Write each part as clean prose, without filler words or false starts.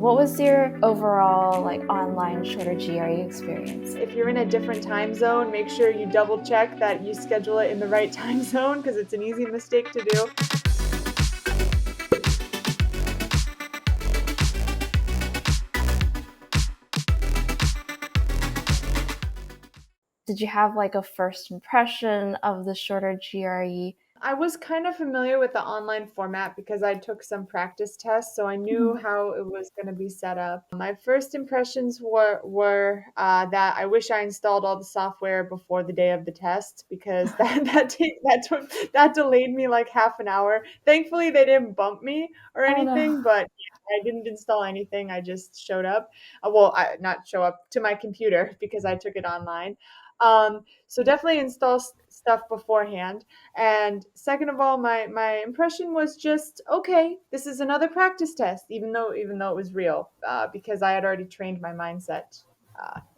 What was your overall online shorter GRE experience? If you're in a different time zone, make sure you double check that you schedule it in the right time zone because it's an easy mistake to do. Did you have a first impression of the shorter GRE? I was kind of familiar with the online format because I took some practice tests, so I knew Mhm. how it was going to be set up. My first impressions were that I wish I installed all the software before the day of the test because that delayed me like half an hour. Thankfully, they didn't bump me or Oh no. anything, but yeah, I didn't install anything. I just showed up. Well, I not show up to my computer because I took it online. So definitely install stuff beforehand. And second of all, my impression was just okay. This is another practice test, even though it was real, because I had already trained my mindset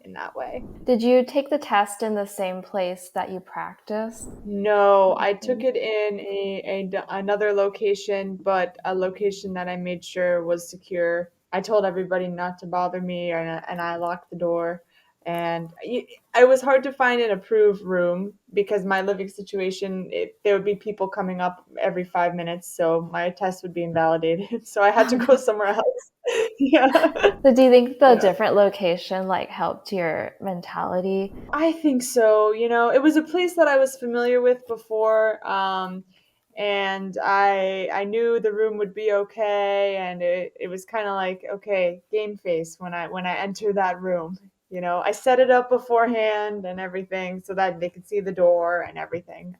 in that way. Did you take the test in the same place that you practiced? No, I took it in another location, but a location that I made sure was secure. I told everybody not to bother me, and I locked the door. And it was hard to find an approved room because my living situation, there would be people coming up every 5 minutes, so my test would be invalidated. So I had to go somewhere else. Yeah. So do you think the Yeah. different location helped your mentality? I think so. It was a place that I was familiar with before, and I knew the room would be okay, and it was kind of like okay, game face when I enter that room. I set it up beforehand and everything so that they could see the door and everything.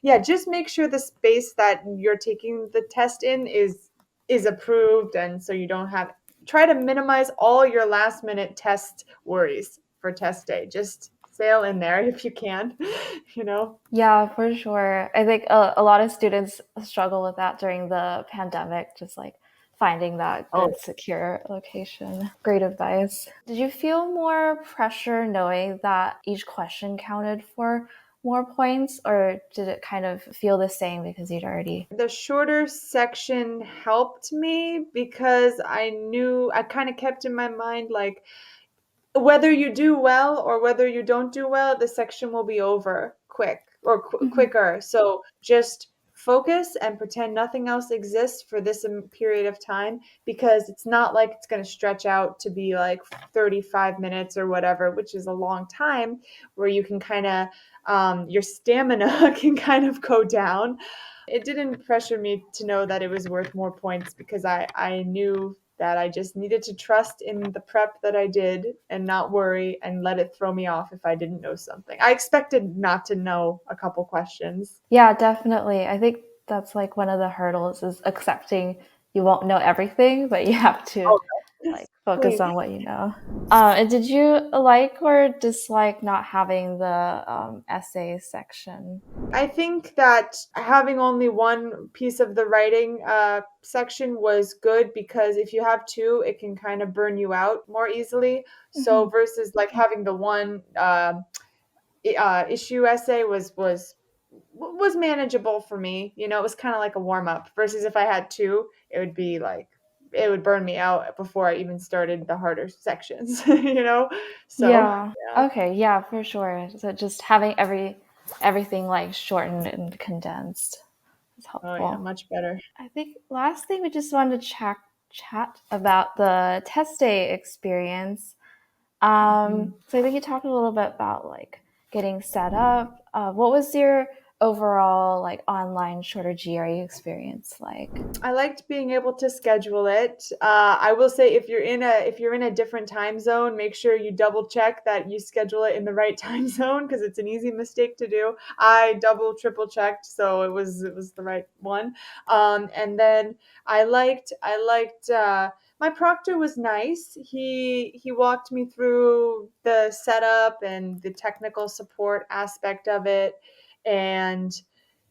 Yeah, just make sure the space that you're taking the test in is approved, and so you don't have try to minimize all your last minute test worries for test day. Just sail in there if you can, you know? Yeah, for sure. I think a lot of students struggle with that during the pandemic, just finding that Oh, good, secure location. Great advice. Did you feel more pressure knowing that each question counted for more points, or did it kind of feel the same because you'd already? the shorter section helped me because I knew I kind of kept in my mind like whether you do well or whether you don't do well, the section will be over quick or Mhm. quicker. So just focus and pretend nothing else exists for this period of time because it's not like it's going to stretch out to be like 35 minutes or whatever, which is a long time where you can kind of, your stamina can kind of go down. It didn't pressure me to know that it was worth more points because I knew that I just needed to trust in the prep that I did and not worry and let it throw me off if I didn't know something. I expected not to know a couple questions. Yeah, definitely. I think that's one of the hurdles is accepting you won't know everything, but you have to Oh, no. focus Please. on what you know. And did you like or dislike not having the essay section? I think that having only one piece of the writing section was good because if you have two, it can kind of burn you out more easily. So Mhm. versus like having the one issue essay was manageable for me. It was kind of like a warm up versus if I had two, it would be like it would burn me out before I even started the harder sections, you know? So, Yeah. yeah. Okay. Yeah, for sure. So just having everything shortened and condensed is Oh yeah, helpful. much better. I think last thing we just wanted to chat about the test day experience. Mhm. So I think you talked a little bit about getting set up. What was your overall online shorter GRE experience like? I liked being able to schedule it. I will say if you're in a different time zone, make sure you double check that you schedule it in the right time zone because it's an easy mistake to do. I double triple checked, so it was the right one. And then I liked my proctor was nice. He walked me through the setup and the technical support aspect of it, and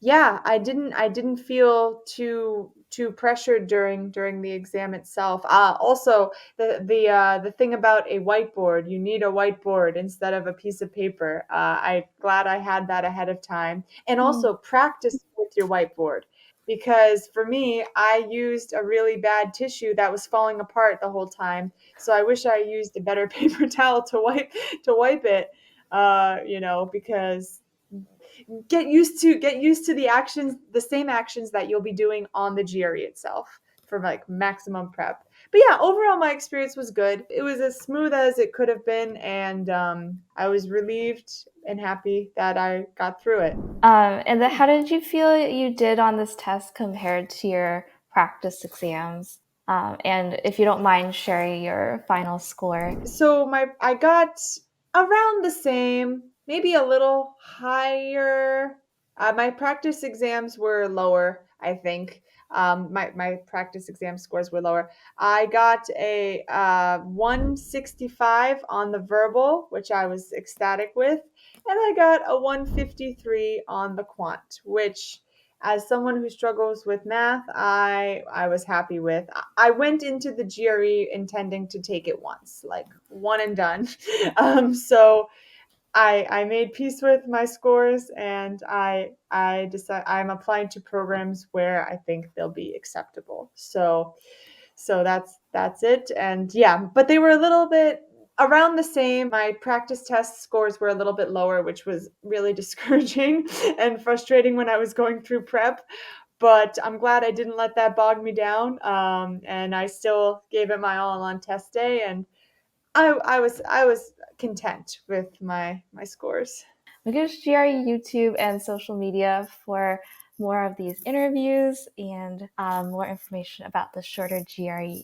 yeah, I didn't feel too pressured during the exam itself. Also, the thing about a whiteboard, you need a whiteboard instead of a piece of paper. I glad I had that ahead of time, and Mm. also practice with your whiteboard because for me, I used a really bad tissue that was falling apart the whole time. So I wish I used a better paper towel to wipe it. Because get used to the actions, the same actions that you'll be doing on the GRE itself for like maximum prep. But yeah, overall my experience was good. It was as smooth as it could have been, and I was relieved and happy that I got through it. And then how did you feel you did on this test compared to your practice exams? And if you don't mind sharing your final score. So my I got around the same, maybe a little higher. My practice exams were lower, I think. My practice exam scores were lower. I got a 165 on the verbal, which I was ecstatic with, and I got a 153 on the quant, which, as someone who struggles with math, I was happy with. I went into the GRE intending to take it once, like one and done. So I made peace with my scores, and I decide I'm applying to programs where I think they'll be acceptable. So that's it. And yeah, but they were a little bit around the same. My practice test scores were a little bit lower, which was really discouraging and frustrating when I was going through prep. But I'm glad I didn't let that bog me down. And I still gave it my all on test day, and I was content with my scores. Magoosh GRE YouTube and social media for more of these interviews and more information about the shorter GRE.